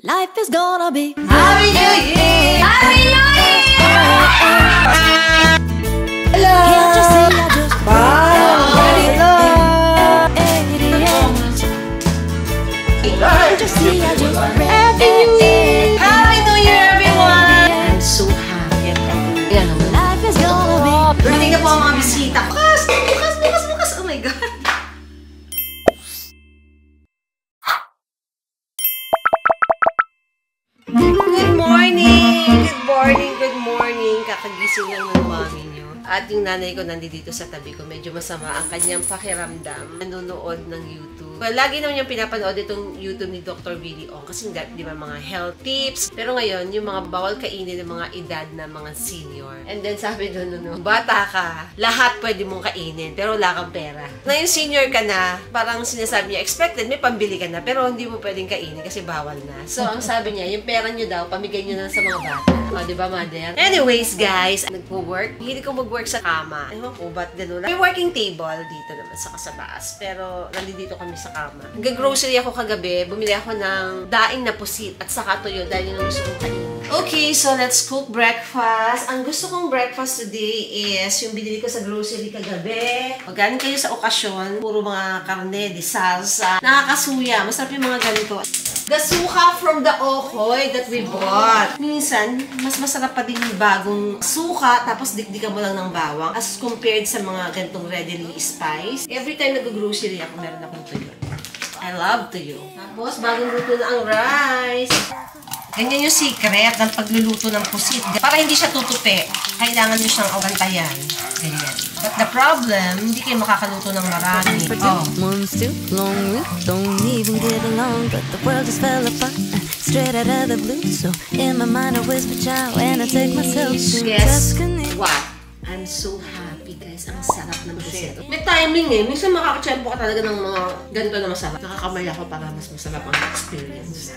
Life is gonna be Happy New Year! Happy New Year! Hello! Can't you see I just Can't you see I just Happy New Year! Happy New Year, everyone! I'm so happy. Yan o. Life is gonna be Dumating na po ang mga bisita. Bukas! Bukas! Bukas! Bukas! Oh my God! Good morning! Good morning! Good morning! Kakagising lang ng mami niyo. At yung nanay ko nandito sa tabi ko, medyo masama ang kanyang pakiramdam. Nanonood ng YouTube. Well, lagi naman yung pinapanood itong YouTube ni Dr. Billy Ong kasi di ba mga health tips. Pero ngayon, yung mga bawal kainin ng mga edad na mga senior. And then sabi doon, bata ka, lahat pwede mong kainin, pero wala kang pera. Ngayon senior ka na, parang sinasabi niya, expected, may pambili ka na, pero hindi mo pwedeng kainin kasi bawal na. So, ang sabi niya, yung pera niyo daw, pamigay niyo na sa mga bata. O, di ba, mother? Anyways, guys, nagpo-work. Hindi ko mag-work sa kama. Ewan ko, ba't gano'n? May working table dito naman sa taas. Pero, nandito kami sa kama. Nag-grocery ako kagabi. Bumili ako ng daing na pusit at saka tuyo dahil yun ang gusto kong kainin. Okay, so let's cook breakfast. Ang gusto kong breakfast today is yung binili ko sa grocery kagabi. Pag galing kayo sa okasyon, puro mga karne, di salsa. Nakakasuya. Masarap yung mga ganito. The suka from the Okoy that we bought. Minsan, mas masarap pa din yung bagong suka, tapos dikdikan mo lang ng bawang as compared sa mga ganitong readily spiced. Every time nag-grocery ako, meron akong tuyo. I love tuyo. Tapos, bagong luto na ang rice. Ganyan yung secret ng pagluluto ng pusit. Para hindi siya tutupi, kailangan nyo siyang awantayan. Ganyan. But the problem, hindi kayo makakaluto ng marami. Oh. One's too lonely, don't even get along, but the world just fell apart straight out of the blue. So in my mind I whisper ciao and I take myself to Guess Tuscany. what? I'm so happy, guys. Ang sarap ng pusit. May timing eh. Minsan makakachempo ka talaga ng mga ganito na masarap. Nakakamay ako para mas masarap ang experience.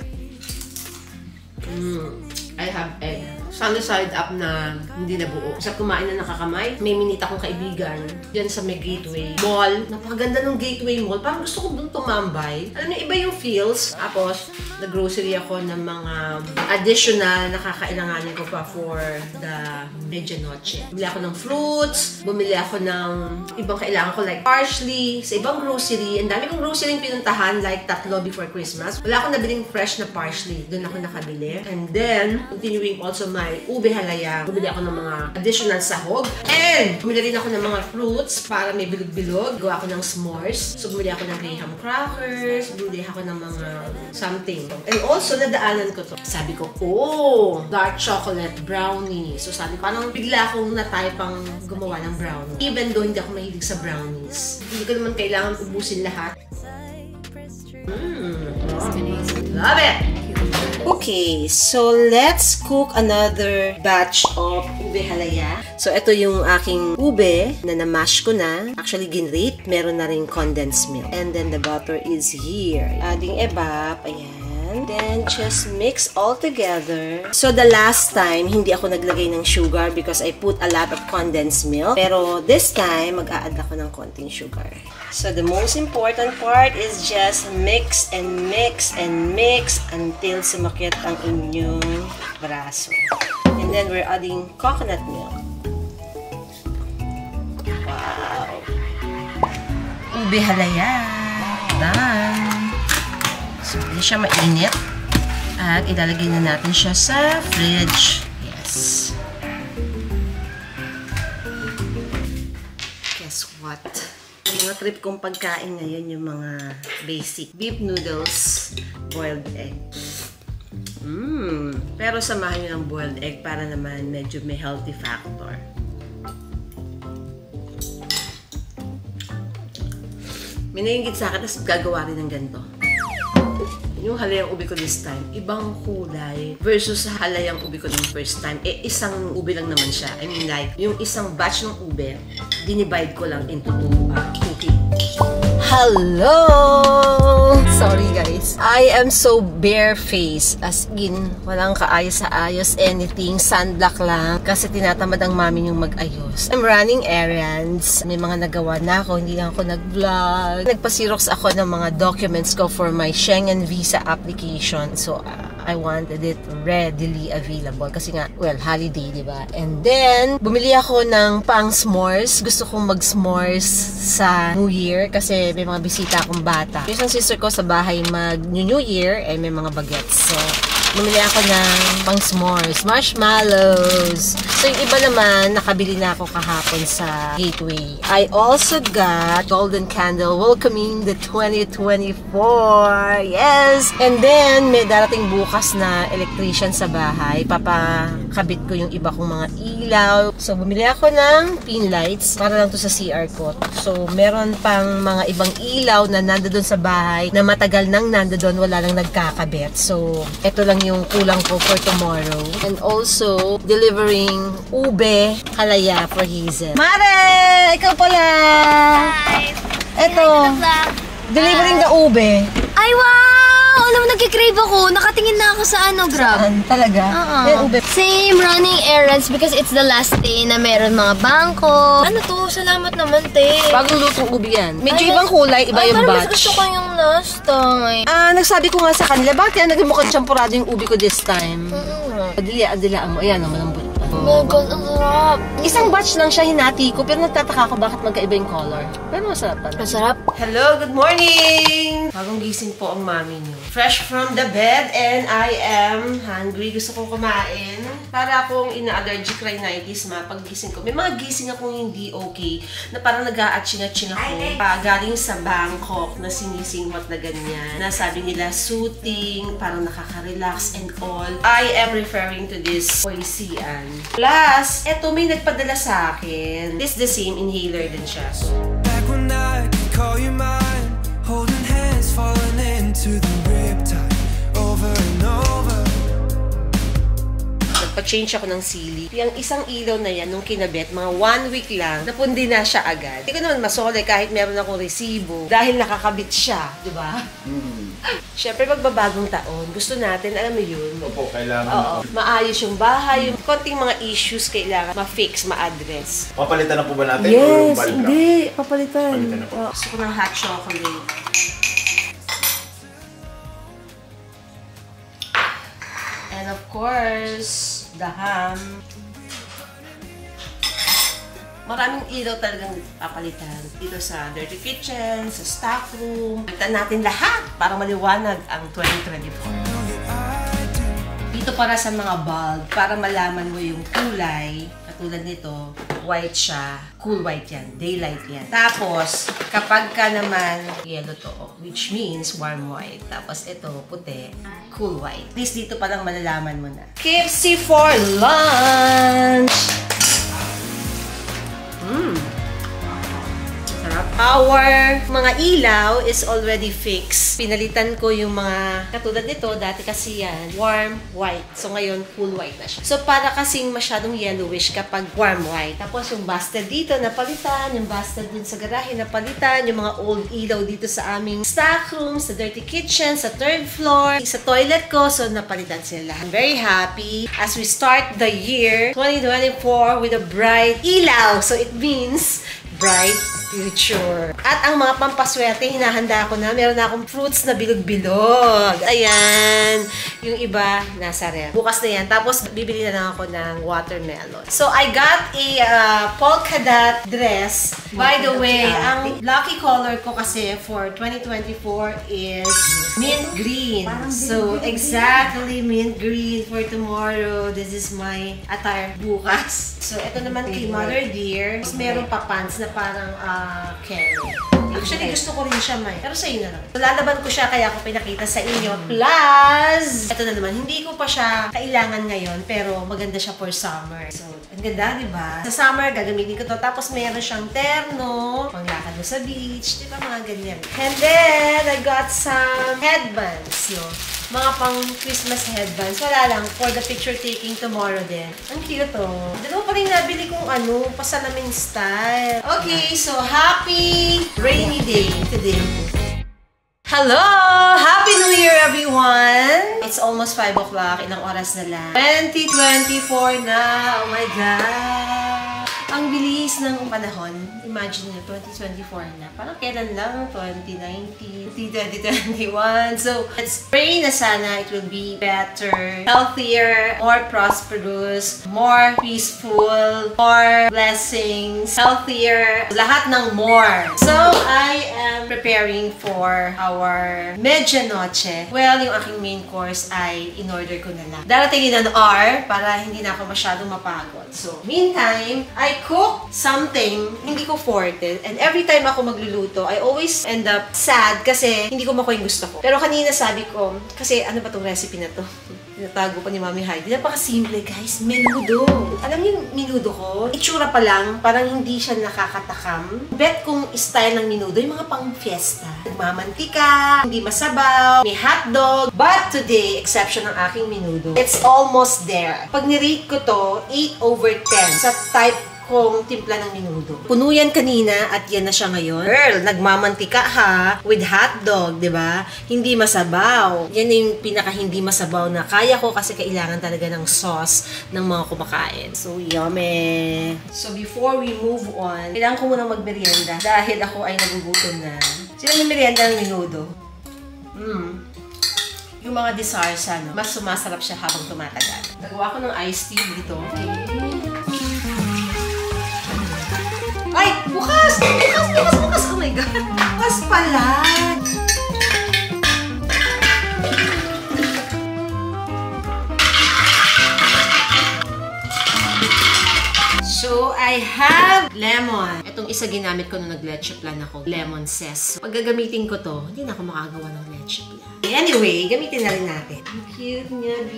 I have egg. Sunny side up na hindi na buo. Sa kumain na nakakamay, may minita akong kaibigan dyan sa may Gateway Mall. Napakaganda ng Gateway Mall. Parang gusto ko doon tumambay. Alam niyo, iba yung feels. Tapos, nag-grocery ako ng mga additional na kakailanganin ko pa for the medianoche. Bumili ako ng fruits. Bumili ako ng ibang kailangan ko like parsley. Sa ibang grocery, ang dami kong grocery yung pinuntahan like 3 before Christmas. Wala akong nabiling fresh na parsley. Doon ako nakabili. And then, continuing also my ube halaya. Bumili ako ng mga additional sahog. And, bumili rin ako ng mga fruits para may bilog-bilog. Gawa ako ng s'mores. So, bumili ako ng graham crackers. Bumili ako ng mga something. And also, nadaanan ko to. Sabi ko, oh, dark chocolate brownie. So, sabi ko, parang bigla akong nataypang gumawa ng brownie. Even though hindi ako mahilig sa brownies. Hindi ko naman kailangan ubusin lahat. Love it! Okay, so let's cook another batch of ube halaya. So, ito yung aking ube na na-mash ko na. Actually, ginrate. Meron na rin condensed milk. And then, the butter is here. Adding ebap. Ayan. Then, just mix all together. So, the last time, hindi ako naglagay ng sugar because I put a lot of condensed milk. Pero, this time, mag-a-add ako ng konting sugar. So, the most important part is just mix and mix and mix until sumakit ang inyong braso. And then, we're adding coconut milk. Wow! Ube halaya. Done! So, hindi siya mainit. At ilalagay na natin siya sa fridge. Yes. Guess what? Mga trip kong pagkain ngayon yung mga basic. Beef noodles, boiled egg. Pero samahan nyo ng boiled egg para naman medyo may healthy factor. May nangingit sa akin, tapos gagawa rin ng ganito. Yung halayang ube ko this time, ibang kulay versus sa halayang ube ko ng first time. Eh, isang ube lang naman siya. I mean like, yung isang batch ng ube, dinivide ko lang into 2 cookie. Hello! Sorry guys. I am so bare-faced. As in, walang kaayos sa ayos, anything. Sunblock lang. Kasi tinatamad ang mami yung mag-ayos. I'm running errands. May mga nagawa na ako. Hindi lang ako nag-vlog. Nagpa-xerox ako ng mga documents ko for my Schengen visa application. So, I wanted it readily available kasi nga, well, holiday, di ba? And then, bumili ako ng pang s'mores. Gusto kong mag-s'mores sa New Year kasi may mga bisita akong bata. Yung isang sister ko sa bahay mag-New Year, may mga bagets. So, bumili ako ng pang s'mores, marshmallows. So, yung iba naman, nakabili na ako kahapon sa Gateway. I also got golden candle welcoming the 2024. Yes! And then, may darating bukas na electrician sa bahay. Papakabit ko yung iba kong mga ilaw. So, bumili ako ng pin lights para lang to sa CR ko. So, meron pang mga ibang ilaw na nandoon sa bahay na matagal nang nandoon, wala lang nagkakabit. So, eto lang yung kulang ko for tomorrow. And also, delivering ube halaya for Hazel. Mare! Ikaw pala! Hi! Eto, delivering the ube. Ay, wow! Alam mo, nagkikrave ako. Nakatingin na ako sa Grab. Saan? Talaga? Yan, ube. Same, running errands because it's the last day na meron mga bangko. Ano to? Salamat naman, te. Bagong lutong ube yan. Medyo ibang kulay, iba yung parang mas batch. gusto ko yung last time. Nagsabi ko nga sa kanila, bakit yan naging mukhang champurado yung ube ko this time? Adilaan mo. Ayan, malambot pa. Oh my God, ang sarap. Isang batch lang siya hinati ko, pero nagtataka ko bakit magkaiba yung color. Pero masarap pa. Masarap. Hello, good morning! Bagong gising po ang mami niyo. Fresh from the bed and I am hungry. Gusto kong kumain. Para akong ina-allergic rhinitis pag gising ko. May mga gising akong hindi okay na parang nag-a-atching-atching ako. Galing sa Bangkok na sinisingmat na ganyan. Na sabi nila soothing, parang nakaka-relax and all. I am referring to this Poisian. Plus, eto may nagpadala sa akin. This the same inhaler din siya. So, back when I could call you mine, holding hands, falling into the riptide, over and over. nagpa-change ako ng sili. Yung isang ilaw na yan, nung kinabit, mga 1 week lang, napundi na siya agad. Hindi ko naman masole kahit meron akong resibo dahil nakakabit siya, di ba? Siyempre, magbabagong taon, gusto natin, alam mo yun. Opo, kailangan. Oo, maayos yung bahay, yung konting mga issues kailangan ma-fix, ma-address. Papalitan na po ba natin? Yes, or bulb lang? hindi. Papalitan. Papalitan na po. Gusto ko ng hot chocolate. And of course, the ham. Maraming ilaw talagang papalitan. Dito sa dirty kitchen, sa stock room. Palitan natin lahat para maliwanag ang 2024. Dito para sa mga bulb, para malaman mo yung kulay. Katulad nito, white siya. Cool white yan. Daylight yan. Tapos, kapag ka naman yellow to, which means warm white. Tapos ito, puti, cool white. At least dito palang malalaman mo na. KFC for lunch! Sarap. Our mga ilaw is already fixed. Pinalitan ko yung mga katulad nito. Dati kasi yan, warm white. So ngayon, cool white na siya. So para kasing masyadong yellowish kapag warm white. Tapos yung busted dito, napalitan. Yung busted din sa garahe, napalitan. Yung mga old ilaw dito sa aming stock room, sa dirty kitchen, sa 3rd floor, sa toilet ko. So napalitan sila lahat. I'm very happy as we start the year 2024 with a bright ilaw. So it means bright future. At ang mga pampaswerte, hinahanda ko na. Meron na akong fruits na bilog-bilog. Ayan. Yung iba, nasa ref. Bukas na yan. Tapos, bibili na lang ako ng watermelon. So, I got a polka dot dress. By the way, ang lucky color ko kasi for 2024 is mint green. So, exactly mint green for tomorrow. This is my attire bukas. So, ito naman kay Mother Dear. Tapos, meron pa pants na parang Kelly. Actually, gusto ko rin siya, May. Pero sa'yo na lang. So, lalaban ko siya, kaya ako pinakita sa inyo. Plus, ito na naman, hindi ko pa siya kailangan ngayon, pero maganda siya for summer. So, ang ganda, di ba? Sa summer, gagamitin ko to. Tapos, meron siyang terno, panglakad mo sa beach, di ba? Mga ganyan. And then, I got some headbands, no? Mga pang Christmas headbands. Wala lang, for the picture taking tomorrow din. Ang cute to. Dalawa pa rin nabili kong pasalamin style. Okay, so happy rainy day today. Hello! Happy New Year, everyone! It's almost 5 o'clock. Ilang oras na lang. 2024 na! Oh my God! Ang bilis ng panahon. Imagine nyo, 2024 na. Parang kailan lang? 2019, 2021. So, let's pray na sana it will be better, healthier, more prosperous, more peaceful, more blessings, healthier, lahat ng more. So, I am preparing for our medianoche. Well, yung aking main course ay in-order ko na lang. Daratingin ng hour para hindi na ako masyadong mapagod. So, meantime, I cook something hindi ko forte. And every time ako magluluto, I always end up sad kasi hindi ko makuha yung gusto ko. Pero kanina sabi ko, kasi ano ba tong recipe na to? Tinatago pa ni Mami Heidi. Napaka-simple, guys. Menudo. Alam niyo yung menudo ko? Itsura pa lang, parang hindi siya nakakatakam. Bet kung style ng menudo, yung mga pang-fiesta. Nagmamantika, hindi masabaw, may hotdog. But today, exception ng aking menudo. It's almost there. Pag nirate ko to, 8/10 sa type kong timpla ng menudo. Puno yan kanina at yan na siya ngayon. Girl, nagmamantika ha, with hotdog, di ba? Hindi masabaw. Yan yung pinaka hindi masabaw na kaya ko kasi kailangan talaga ng sauce ng mga kumakain. So, yummy! So, before we move on, kailangan ko munang magmerienda dahil ako ay nagugutom na. Sila yung merienda ng menudo? Yung mga desarsa, no? Mas sumasarap siya habang tumatagal. Nagawa ko ng iced tea dito. Okay. Ay! Bukas! Bukas! Oh my God! Bukas pala! So, I have lemon. Itong isa ginamit ko nung nag-leche plan ako. Lemon zest. Pag gagamitin ko to, hindi na ako makagawa ng leche plan. Anyway, gamitin na rin natin. Ang cute niya, B.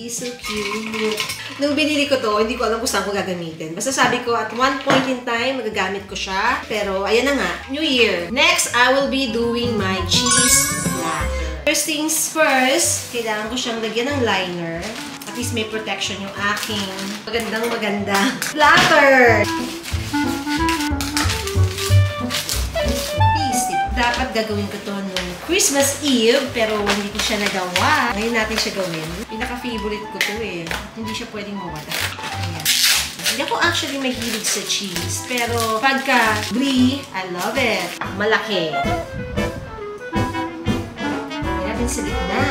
So cute. Nung binili ko to, hindi ko alam kung saan ko gagamitin. Basta sabi ko, at one point in time, magagamit ko siya. Pero, ayan na nga. New Year. Next, I will be doing my cheese platter. First things first, kailangan ko siyang lagyan ng liner. At least may protection yung aking magandang platter. Dapat gagawin ko to nung Christmas Eve, pero hindi ko siya nagawa. Ngayon natin siya gawin. Pinaka-favorite ko to eh. Hindi siya pwedeng mawala. Ayan. Hindi ako actually mahilig sa cheese, pero pagka brie, I love it. Malaki. Ayan natin sa gitna.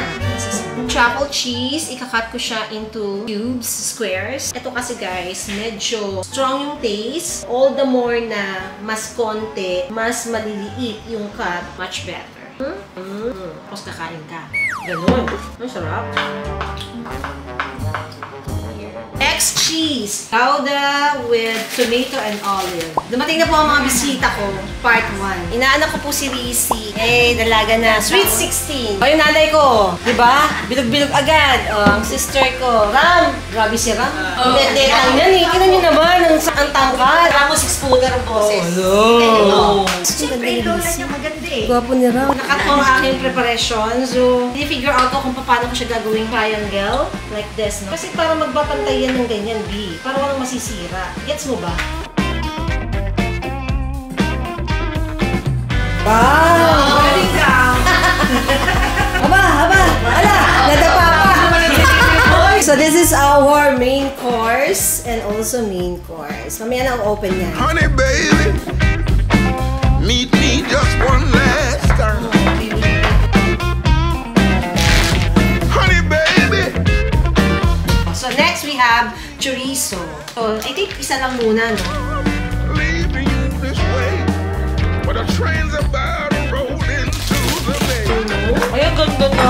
Truffle cheese, ikakat ko siya into cubes, squares. Ito kasi guys, medyo strong yung taste. All the more na mas konti, mas maliliit yung cut, much better. Tapos kakain ka. Ganun. Ang sarap. Next, cheese. Gouda with tomato and olive. Dumating na po ang mga bisita ko. Part 1. Inaanak ko po si Rizzy. Dalaga na. Sweet 16. Yung nanay ko. Diba? Bilog-bilog agad. Ang sister ko. Ram. Grabe si Ram. Dede lang yan eh. Kinan nyo naman. Ang tangkad. Ramos exposure ang boses. Hello. Siyempre, yung lola niya maganda eh. Gwapo ni Ram. Nakat ko ang aking preparation. So, figure out ko kung paano ko siya gagawing triangle. Like this, no? Kasi para magbapantay yan ng ganyan, B. Para walang masisira. Gets mo ba? Wow! Galing ka! Aba! Ala! Nadapa pa! So this is our main course and also main course. Mamaya na open niya. Honey baby, meet me just one last time. Honey baby. So next we have chorizo. So I think isa lang muna, no? Leaving you this way, where the trains about to roll into the bay. Ay, ang ganda na!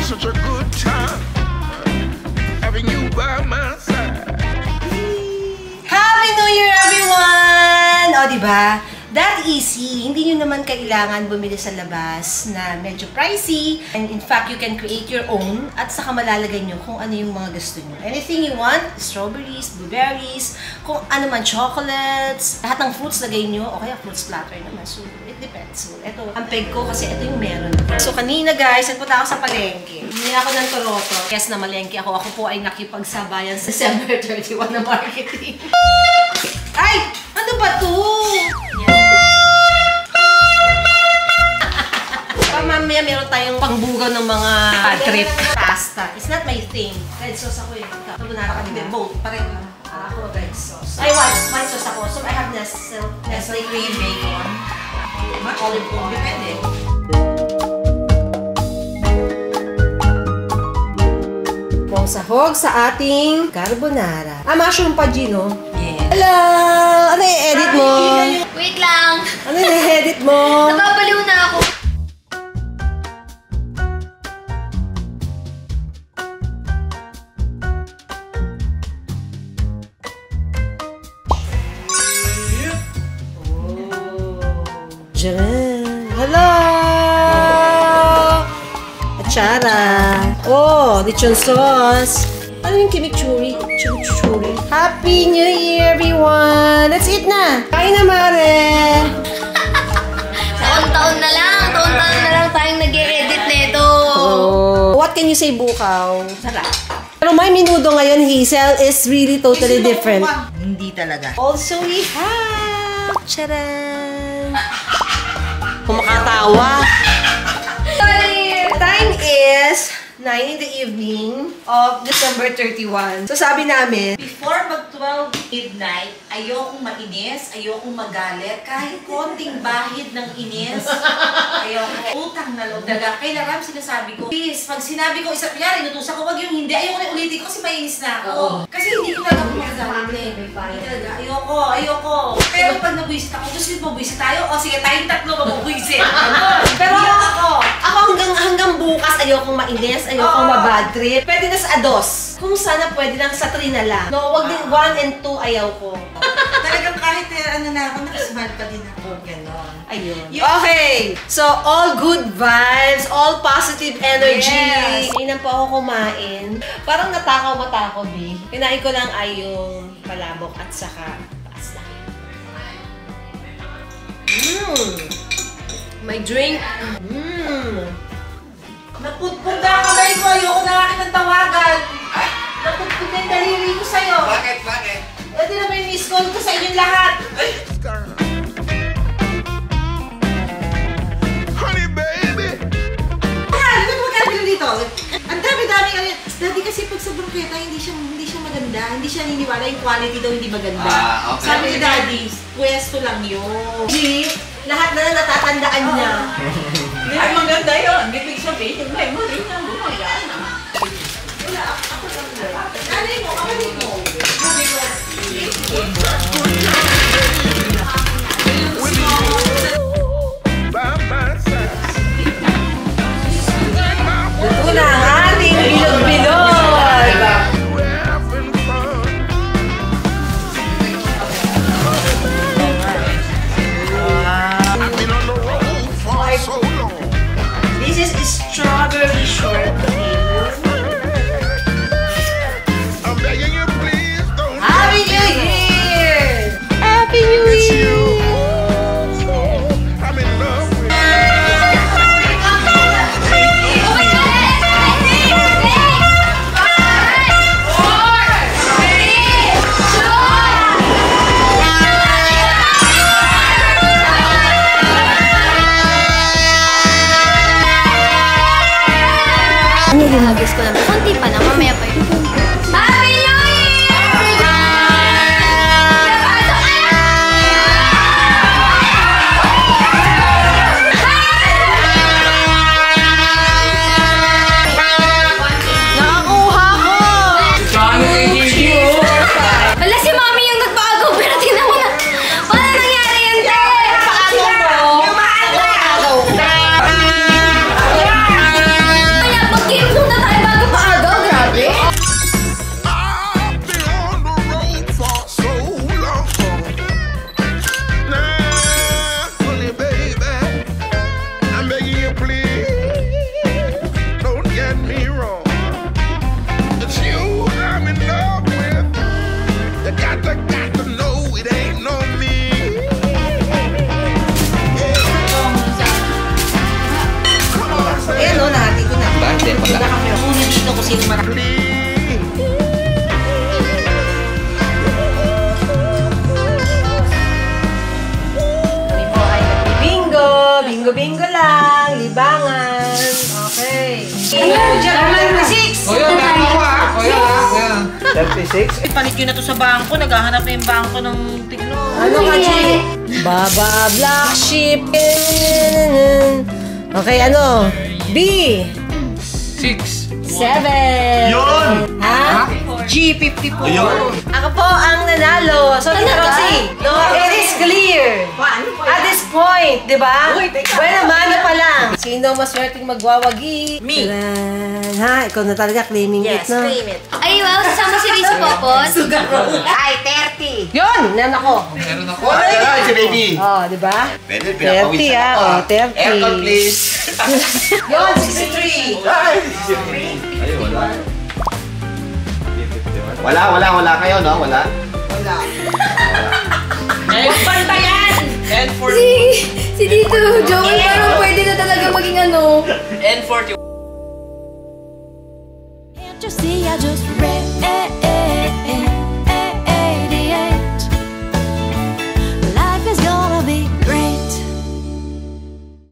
Such a good time having you by my side. Happy New Year, everyone! O, diba? That easy. Hindi nyo naman kailangan bumili sa labas na medyo pricey. And in fact, you can create your own at saka malalagay nyo kung ano yung mga gusto nyo. Anything you want, strawberries, blueberries, kung ano man, chocolates, lahat ng fruits lagay nyo, o kaya fruits platter naman. So, it depends. So, ito, ang peg ko kasi ito yung meron. So, kanina guys, nagpunta ako sa palengke. Hindi ako ng Toroto. Yes, na malengke ako. Ako po ay nakipagsabayan sa December 31 na marketing. Ay! Ano ba to? Mamaya meron tayong pangbugaw ng mga trip. Pasta. It's not my thing. thing. Red sauce ako eh. Carbonara ka Hindi, diba? both. Pareho lang. Ako red sauce. Ay, white sauce ako. So I have Nestle cream bacon. Olive oil. Depende. Pong sahog sa ating carbonara. Mushroom pa, Gino. Yeah. Hello! Ano yung edit mo? Wait lang. Ano yung edit mo? Nababaliw na ako. Diyan. Hello! Atsara. Oh, lechon sauce. Ano yung chimichurri? Chimichurri. Happy New Year, everyone! That's it na! Kain na, Mare! Taon-taon na lang tayong nag-e-edit nito. Oh. What can you say, Bukaw? Sarap. Pero my menudo ngayon, Hazel, is really totally different. Hindi talaga. Also, we have... Charan! Kumakatawa. Time is 9 in the evening of December 31. So sabi namin, Before mag-12 midnight, ayokong mainis, ayokong magalit, kahit konting bahid ng inis, ayoko. Utang na loob. Kay Laram sinasabi ko, please, pag sinabi ko isa kunyari, inutusan ko, wag yung hindi, ayoko na ulitin ko kasi mainis na ako. Kasi hindi ko talaga magagalit. Hindi talaga, ayoko. Pero pag nabuisit ako, gusto nyo mabuisit tayo? O sige, tayong tatlo mabubuisit. Pero ako hanggang bukas ayokong mainis, ayokong mabad trip. Pwede na sa ados. Kung sana pwede lang sa 3 na lang. No, wag din 1 and 2 ayaw ko. talagang kahit ano na ako, nakasmile pa din ako. Ganon. Ayun. Okay. So, all good vibes, all positive energy. Yes. Ngayon po ako kumain. Parang natakaw-matakaw, B. Kinain ko lang ay yung palabok at saka pasta. My drink. Napudpud na ang kamay ko. Ayoko na akin ng tawagan. Napudpud na yung daliri ko sa'yo. Bakit? Pwede na may miss call ko sa inyong lahat. Honey, baby. Ano ba magkakabilo dito? Ang dami-dami ano yun. Dati kasi pag sa broketa, hindi siya maganda. Hindi siya niniwala yung quality daw hindi maganda. Okay. Sabi ni Daddy, pwesto lang yun. G, lahat na natatandaan niya. Ay, maganda yun. Bibig sabihin, yung memory na mo. Yan. Wala, ako lang na. Kanay mo, kamanin mo. Sabi ko, By my side. Ito na ang ating bilog-bilog. We're having fun. I've been on the road for so long. This is strawberry shortcake. I'm begging you, please don't Happy New Year! Happy New miss Year! you. I'm in love with Hagis ko lang. Konti pa na, mamaya pa yun. Happy New Year! Nakakuha ko! Wala si Mami yung nagbago, pero tingnan mo na. Paano nangyari yan, te? Kaya pag-game muna tayo bago paagaw, grabe. I've been on the road for so long. Now, honey, baby, I'm begging you, please, don't get me wrong. It's you I'm in love with. You got to know it ain't no me. Come on, say Ayan o, nahati ko na. Bakit? Wala. Kunin dito kung sino marami. please. Kami po ay bingo. Bingo-bingo lang. Libangan. Okay. Ayan, January 6. O yun, meron ako 36. Palit nyo na to sa bangko. Naghahanap na yung bangko ng tigno. Ano ka, Chi? Baba, black sheep. Okay, ano? B. 6. 7. Yun! Ha? G54. Ayun. Ako po ang nanalo. So, Tita Roxy, it is clear. At this point, di ba? Bueno, mano pa lang. Sino maswerteng magwawagi? Me. Taran. Ha? Ikaw na talaga claiming it, no? it. Ay, wow, sasama si Riz Popot. Ay, 30. Yun! Nan ako. Meron ako. Ay, si baby. Oh, di ba? Pwede, 30, pinapawisan ako. ah. Oh, 30. Aircon, please. Yun, 63. Ay, ay, wala. Wala kayo, no? Wala? Bantayan! Si Tito Joel parang pwede na talaga maging ano. Can't you see I just